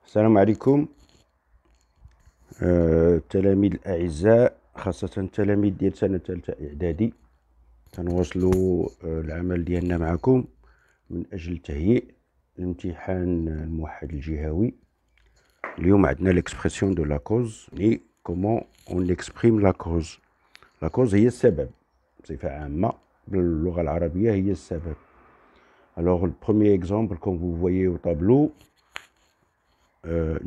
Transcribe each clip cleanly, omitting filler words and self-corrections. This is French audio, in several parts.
السلام عليكم. التلاميذ الأعزاء، خاصة التلاميذ ديال سنة ثالثة إعدادي، تنواصلوا العمل ديالنا معكم من أجل تهيئ الامتحان الموحد الجهوي. اليوم عندنا l'expression de la cause et comment on exprime la cause. La cause هي السبب بصفة عامة، باللغة العربية هي السبب. Alors le premier exemple, comme vous voyez au tableau,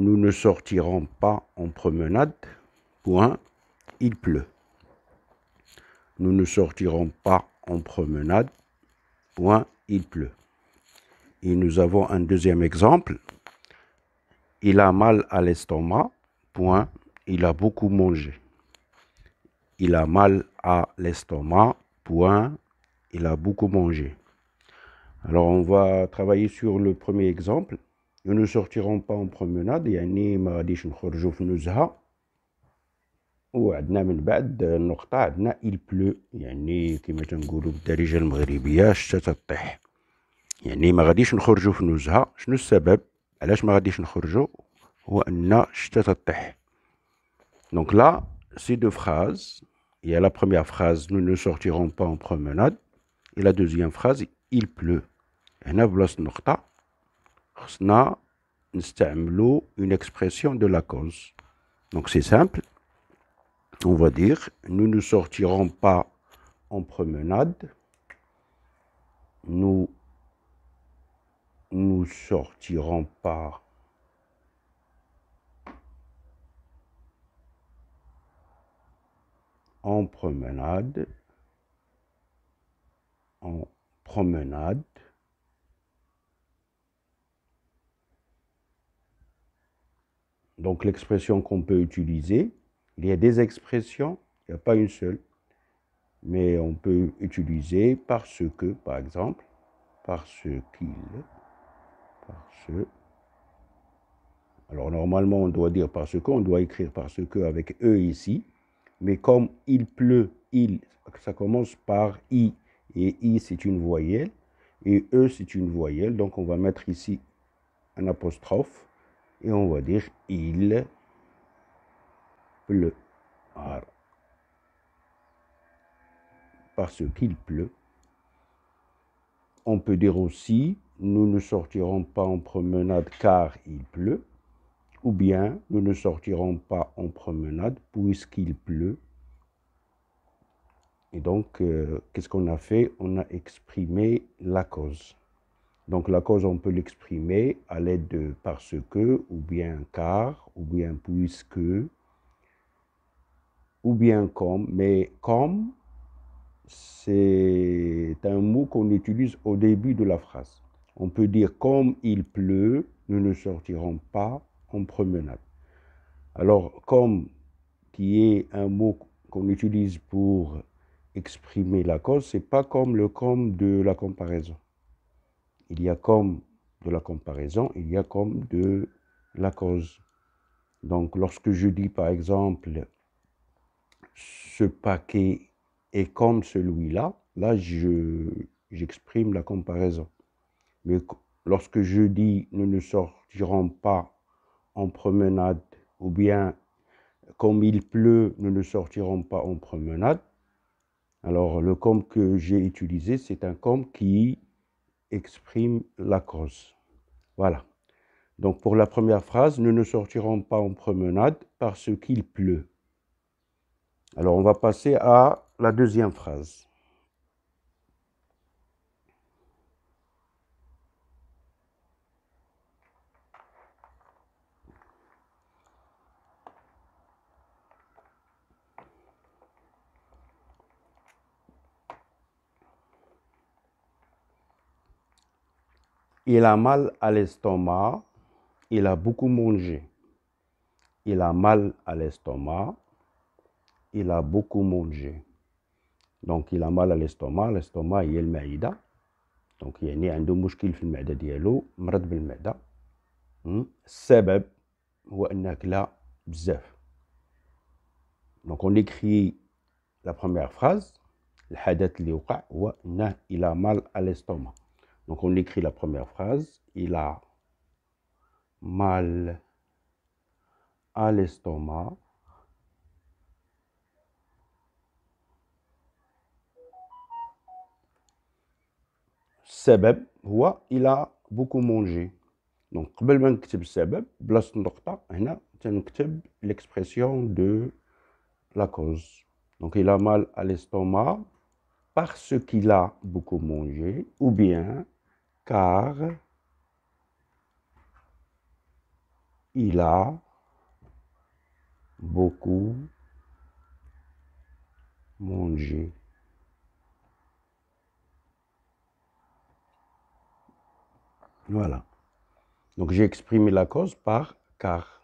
nous ne sortirons pas en promenade, point, il pleut. Nous ne sortirons pas en promenade, point, il pleut. Et nous avons un deuxième exemple. Il a mal à l'estomac, point, il a beaucoup mangé. Il a mal à l'estomac, point, il a beaucoup mangé. Alors on va travailler sur le premier exemple. Nous ne sortirons pas en promenade, يعني ما غاديش نخرجوا في نزهة. وعندنا من بعد النقطة عندنا il pleut، يعني كما تنقولوا بالدارجة المغربية الشتا تطيح، يعني ما غاديش نخرجوا في نزهة. شنو السبب علاش ما غاديش نخرجوا؟ هو أن الشتا تطيح. Donc là, ces deux phrases, il y a la première phrase, nous ne sortirons pas en promenade, et la deuxième phrase, il pleut. هنا بلاصة النقطة خصنا نستعملوا une expression de la cause. Donc c'est simple. On va dire, nous ne sortirons pas en promenade. Nous ne sortirons pas en promenade. En promenade. Donc l'expression qu'on peut utiliser, il y a des expressions, il n'y a pas une seule, mais on peut utiliser parce que, par exemple, parce qu'il, parce. Alors normalement on doit dire parce que, on doit écrire parce que avec E ici, mais comme il pleut, ça commence par I, et I c'est une voyelle, et E c'est une voyelle, donc on va mettre ici un apostrophe, et on va dire il pleut. Alors, parce qu'il pleut. On peut dire aussi, nous ne sortirons pas en promenade car il pleut, ou bien nous ne sortirons pas en promenade puisqu'il pleut. Et donc, qu'est-ce qu'on a fait? On a exprimé la cause. Donc, la cause, on peut l'exprimer à l'aide de parce que, ou bien car, ou bien puisque, ou bien comme. Mais comme, c'est un mot qu'on utilise au début de la phrase. On peut dire comme il pleut, nous ne sortirons pas en promenade. Alors, comme, qui est un mot qu'on utilise pour exprimer la cause, c'est pas comme le comme de la comparaison. Il y a comme de la comparaison, il y a comme de la cause. Donc, lorsque je dis par exemple, ce paquet est comme celui-là, là, j'exprime la comparaison. Mais lorsque je dis nous ne sortirons pas en promenade, ou bien comme il pleut, nous ne sortirons pas en promenade, alors le comme que j'ai utilisé, c'est un comme qui exprime la cause. Voilà. Donc pour la première phrase, nous ne sortirons pas en promenade parce qu'il pleut. Alors on va passer à la deuxième phrase. Il a mal à l'estomac, il a beaucoup mangé. Il a mal à l'estomac, il a beaucoup mangé. Donc il a mal à l'estomac, l'estomac هي المعدة. Donc يعني عنده مشكل في المعدة ديالو، مرض بالمعدة. السبب هو أنه كلا بزاف. Donc on écrit la première phrase. الحدث اللي وقع هو أنه il a mal à l'estomac. Donc on écrit la première phrase. Il a mal à l'estomac. السبب هو il a beaucoup mangé. Donc قبل ما نكتب السبب بلاصة النقطة هنا تنكتب l'expression de la cause. Donc il a mal à l'estomac parce qu'il a beaucoup mangé ou bien car il a beaucoup mangé. Voilà. Donc j'ai exprimé la cause par car.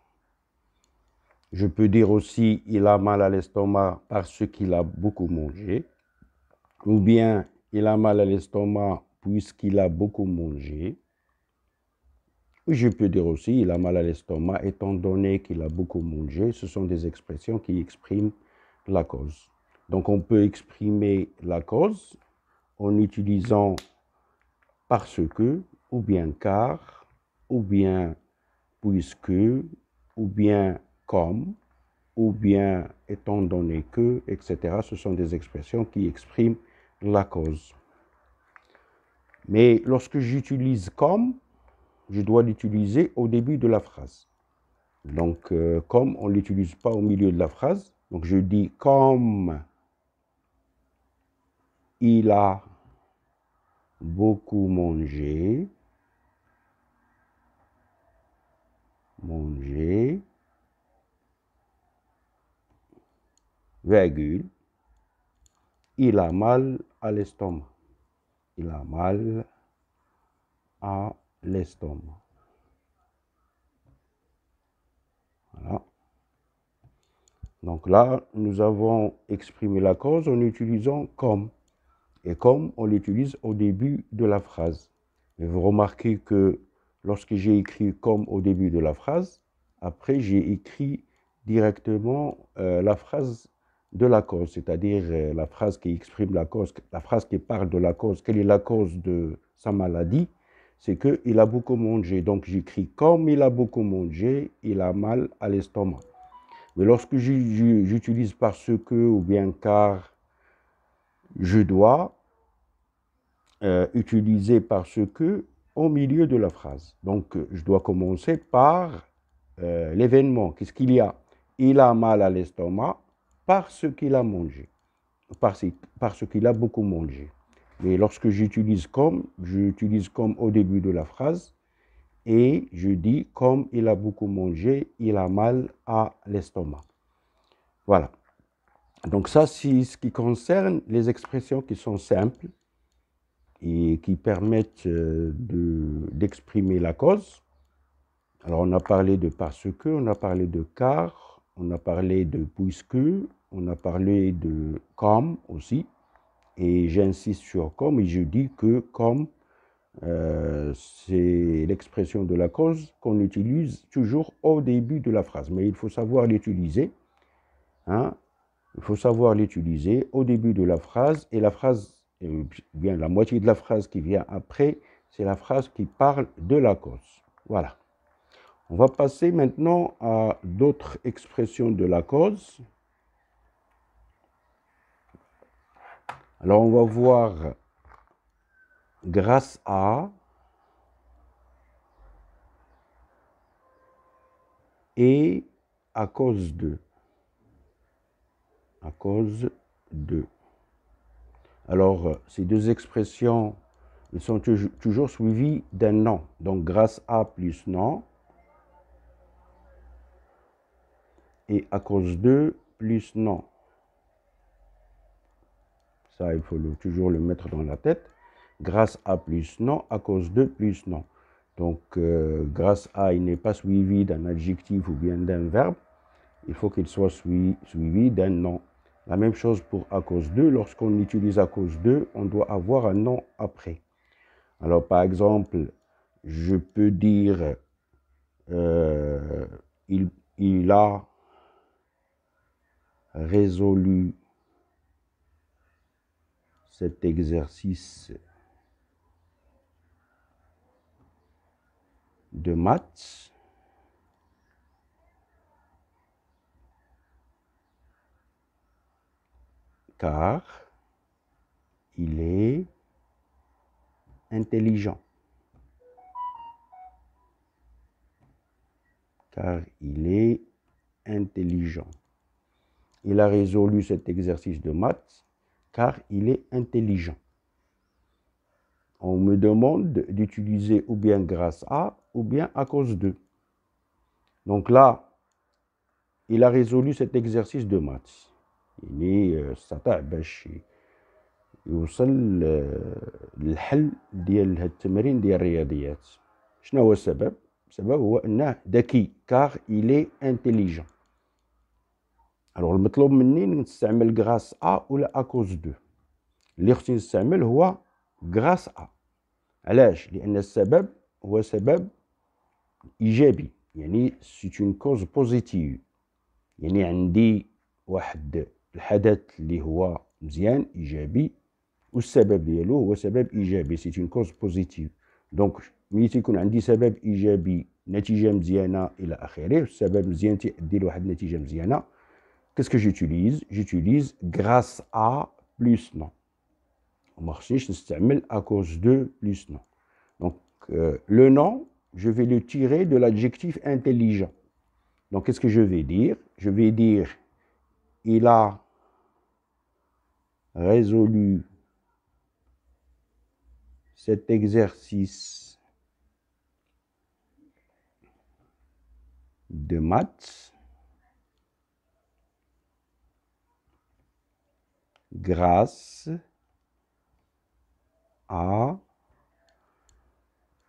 Je peux dire aussi il a mal à l'estomac parce qu'il a beaucoup mangé. Ou bien il a mal à l'estomac puisqu'il a beaucoup mangé. Ou je peux dire aussi il a mal à l'estomac étant donné qu'il a beaucoup mangé. Ce sont des expressions qui expriment la cause. Donc on peut exprimer la cause en utilisant parce que, ou bien car, ou bien puisque, ou bien comme, ou bien étant donné que, etc. Ce sont des expressions qui expriment la cause. Mais lorsque j'utilise comme, je dois l'utiliser au début de la phrase. Donc, comme, on ne l'utilise pas au milieu de la phrase. Donc, je dis comme il a beaucoup mangé, virgule, il a mal à l'estomac. Il a mal à l'estomac. Voilà. Donc là, nous avons exprimé la cause en utilisant comme. Et comme, on l'utilise au début de la phrase. Et vous remarquez que lorsque j'ai écrit comme au début de la phrase, après j'ai écrit directement la phrase de la cause, c'est-à-dire la phrase qui exprime la cause, la phrase qui parle de la cause. Quelle est la cause de sa maladie? C'est qu'il a beaucoup mangé. Donc j'écris comme il a beaucoup mangé, il a mal à l'estomac. Mais lorsque j'utilise parce que ou bien car, je dois utiliser parce que au milieu de la phrase. Donc, je dois commencer par l'événement. Qu'est-ce qu'il y a? Il a mal à l'estomac parce qu'il a mangé, parce qu'il a beaucoup mangé. Mais lorsque j'utilise comme au début de la phrase et je dis comme il a beaucoup mangé, il a mal à l'estomac. Voilà. Donc ça, c'est ce qui concerne les expressions qui sont simples et qui permettent d'exprimer la cause. Alors, on a parlé de parce que, on a parlé de car, on a parlé de puisque, on a parlé de comme aussi. Et j'insiste sur comme et je dis que comme, c'est l'expression de la cause qu'on utilise toujours au début de la phrase. Mais il faut savoir l'utiliser. Hein? Il faut savoir l'utiliser au début de la phrase et la phrase, bien la moitié de la phrase qui vient après, c'est la phrase qui parle de la cause. Voilà. On va passer maintenant à d'autres expressions de la cause. Alors, on va voir grâce à et à cause de. À cause de. Alors, ces deux expressions, ils sont toujours suivis d'un nom. Donc, grâce à plus nom. Et à cause de plus nom. Ça, il faut toujours le mettre dans la tête. Grâce à plus nom, à cause de plus nom. Donc, grâce à, il n'est pas suivi d'un adjectif ou bien d'un verbe. Il faut qu'il soit suivi d'un nom. La même chose pour à cause de. Lorsqu'on utilise à cause de, on doit avoir un nom après. Alors, par exemple, je peux dire il a résolu cet exercice de maths car il est intelligent. Car il est intelligent. Il a résolu cet exercice de maths car il est intelligent. On me demande d'utiliser ou bien grâce à ou bien à cause de. Donc là, il a résolu cet exercice de maths. يعني استطاع باش يوصل للحل ديال هاد التمارين ديال الرياضيات. شنو هو السبب؟ السبب هو انه ذكي car il est intelligent. alors المطلوب مني نستعمل grâce à ولا à cause de. اللي خصني نستعمل هو grâce à. علاش؟ لان السبب هو سبب ايجابي، يعني c'est une cause positive. يعني عندي واحد الحدث اللي هو مزيان ايجابي والسبب ديالو هو سبب ايجابي، سي اون كوز بوزيتيف. دونك ملي تيكون عندي سبب ايجابي نتيجه مزيانه الى اخره، السبب مزيان تيؤدي لواحد النتيجه مزيانه، كاسكو جوتيليز غراس ا بلس نون، وما خصنيش نستعمل ا كوز دو بلس نون. دونك لو نون je vais le tirer de l'adjectif intelligent. Donc qu'est-ce que je vais dire? Je vais dire il a résolu cet exercice de maths grâce à...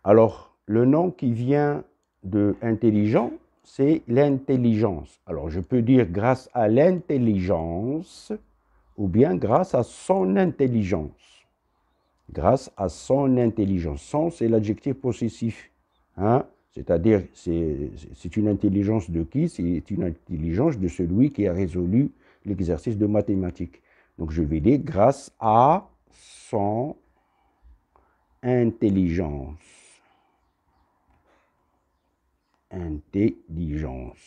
Alors, le nom qui vient de intelligent, c'est l'intelligence. Alors, je peux dire grâce à l'intelligence ou bien grâce à son intelligence. Grâce à son intelligence. Son, c'est l'adjectif possessif. Hein? C'est-à-dire, c'est une intelligence de qui? C'est une intelligence de celui qui a résolu l'exercice de mathématiques. Donc, je vais dire grâce à son intelligence. Intelligence.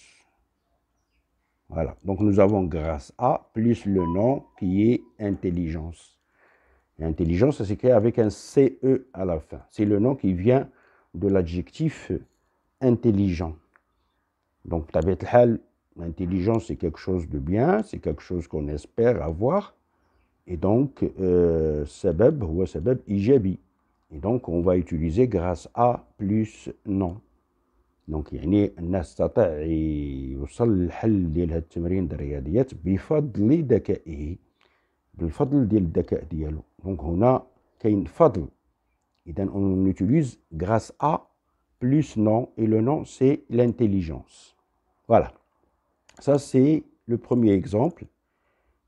Voilà. Donc, nous avons grâce à plus le nom qui est intelligence. Et intelligence, ça s'écrit avec un CE à la fin. C'est le nom qui vient de l'adjectif intelligent. Donc, tabiat al-hal, l'intelligence, c'est quelque chose de bien, c'est quelque chose qu'on espère avoir. Et donc, sabab, ou sabab ijabi. Et donc, on va utiliser grâce à plus non. Donc, يعني الناس تستطيع يوصل للحل ديال هاد التمارين الرياضيات بفضل ذكائه، بالفضل ديال الذكاء ديالو. Donc, هنا كاين فضل. إذا on utilise grâce à plus non, et le nom c'est l'intelligence. Voilà. Ça c'est le premier exemple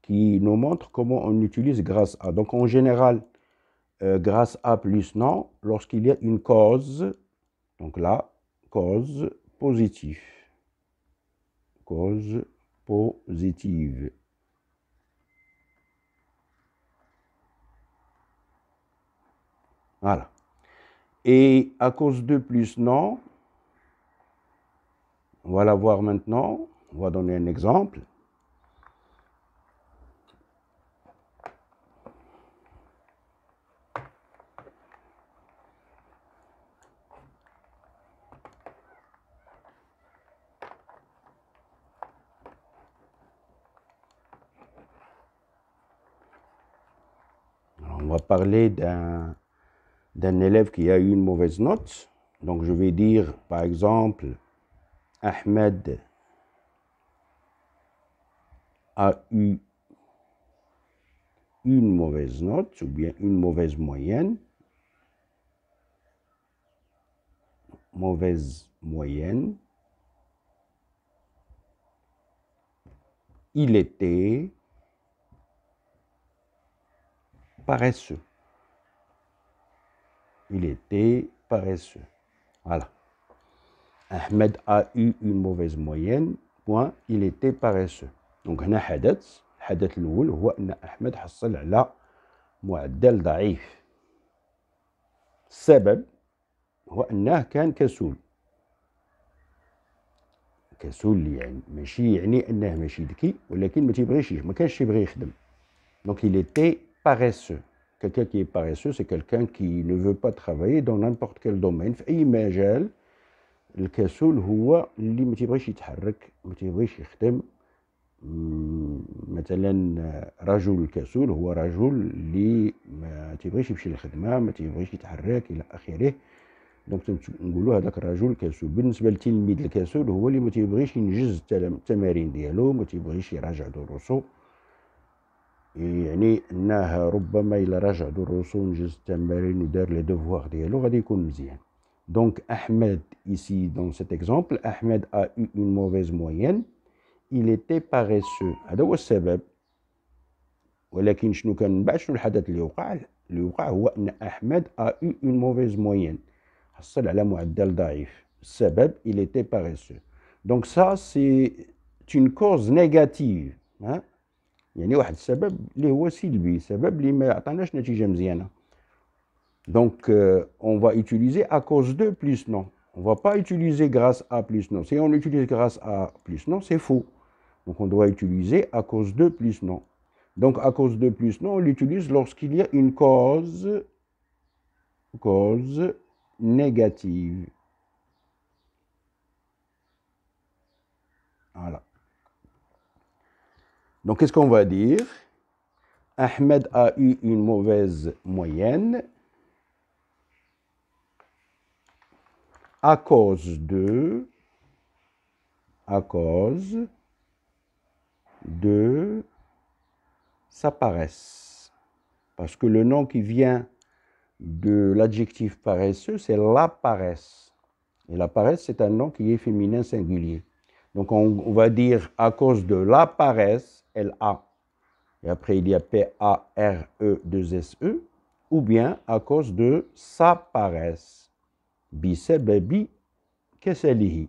qui nous montre comment on utilise grâce à. Donc, en général, grâce à plus non, lorsqu'il y a une cause, donc là, cause positive. Cause positive. Voilà. Et à cause de plus non, on va la voir maintenant. On va donner un exemple. On va parler d'un élève qui a eu une mauvaise note. Donc, je vais dire, par exemple, Ahmed a eu une mauvaise note ou bien une mauvaise moyenne. Mauvaise moyenne. Il était paresseux. Il était paresseux. Voilà. Ahmed a eu une mauvaise moyenne. Point. Il était paresseux. Donc هنا حدث. الحدث الأول هو أن أحمد حصل على معدل ضعيف. السبب هو أنه كان كسول. كسول يعني ماشي يعني أنه ماشي ذكي، ولكن ما تيبغيش، ما كانش يبغي يخدم. Donc il était paresseux. Quelqu'un qui est paresseux, c'est quelqu'un qui ne veut pas travailler dans n'importe quel domaine. في أي مجال الكسول هو اللي ما تيبغيش يتحرك، ما تيبغيش يخدم. مثلا رجل كسول هو رجل اللي ما تيبغيش يمشي للخدمه، ما تيبغيش يتحرك الى اخره. دونك نقولوا هذاك الرجل كسول. بالنسبه للتلميذ الكسول هو اللي ما تيبغيش ينجز التمارين ديالو، ما تيبغيش يراجع دروسو. يعني انه ربما الا راجع دروسو ونجز التمارين ودار لي دوفوار ديالو غادي يكون مزيان. Donc Ahmed, ici dans cet exemple, Ahmed a eu une mauvaise moyenne. Il était paresseux. هذا هو السبب. ولكن شنو كان من بعد، شنو الحدث اللي وقع هو ان احمد a eu une mauvaise moyenne. حصل على معدل ضعيف. السبب il était paresseux. Donc ça c'est une cause négative. يعني واحد السبب اللي هو سلبي، سبب اللي ما يعطيناش نتيجة مزيانة. Donc on va utiliser à cause de plus non. On va pas utiliser grâce à plus non. Si on utilise grâce à plus non, c'est faux. Donc on doit utiliser à cause de plus non. Donc à cause de plus non, on l'utilise lorsqu'il y a une cause négative. Voilà. Donc qu'est-ce qu'on va dire? Ahmed a eu une mauvaise moyenne à cause de sa paresse. Parce que le nom qui vient de l'adjectif paresseux, c'est la paresse. Et la paresse, c'est un nom qui est féminin singulier. Donc on va dire à cause de la paresse, L-A, et après il y a P-A-R-E-2-S-E, ou bien à cause de sa paresse. Bisababi kesalihi.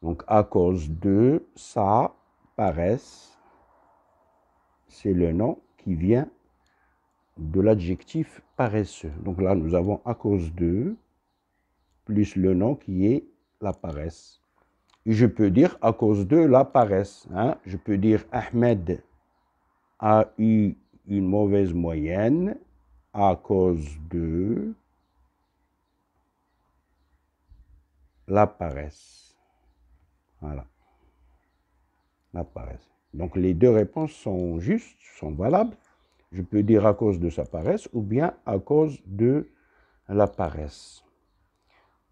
Donc à cause de sa paresse, c'est le nom qui vient de l'adjectif paresseux. Donc là, nous avons à cause de plus le nom qui est la paresse. Et je peux dire à cause de la paresse. Je peux dire Ahmed a eu une mauvaise moyenne à cause de la paresse. Voilà. La paresse. Donc les deux réponses sont justes, sont valables. Je peux dire à cause de sa paresse ou bien à cause de la paresse.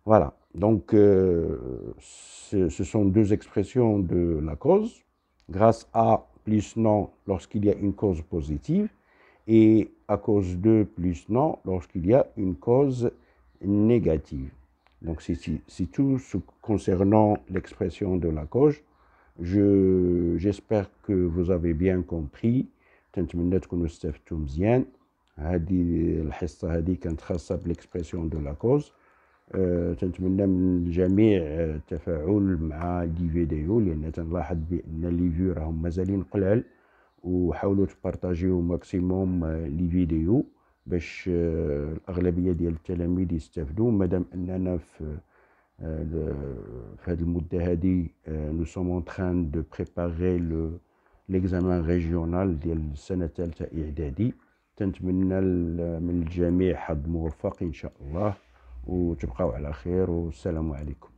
Voilà. Donc ce sont deux expressions de la cause. Grâce à plus non lorsqu'il y a une cause positive et à cause de plus non lorsqu'il y a une cause négative. Donc c'est tout ce concernant l'expression de la cause. J'espère que vous avez bien compris. تنتمنى تكونوا استفدتوا مزيان. هذه الحصة هذه كانت خاصة بالإكسبرسيون دو لا كوز. تنتمنى من الجميع التفاعل مع لي فيديو، لأن تنلاحظ بأن لي فيو راهم مازالين قلال، وحاولوا تبارطاجيو ماكسيموم لي فيديو باش الأغلبية ديال التلاميذ يستافدوا. مادام أننا في هذه المدة هذه nous sommes en train de préparer l'examen régional ديال السنة الثالثة إعدادي. تنتمنى من الجميع حظ موفق إن شاء الله، وتبقاو على خير، والسلام عليكم.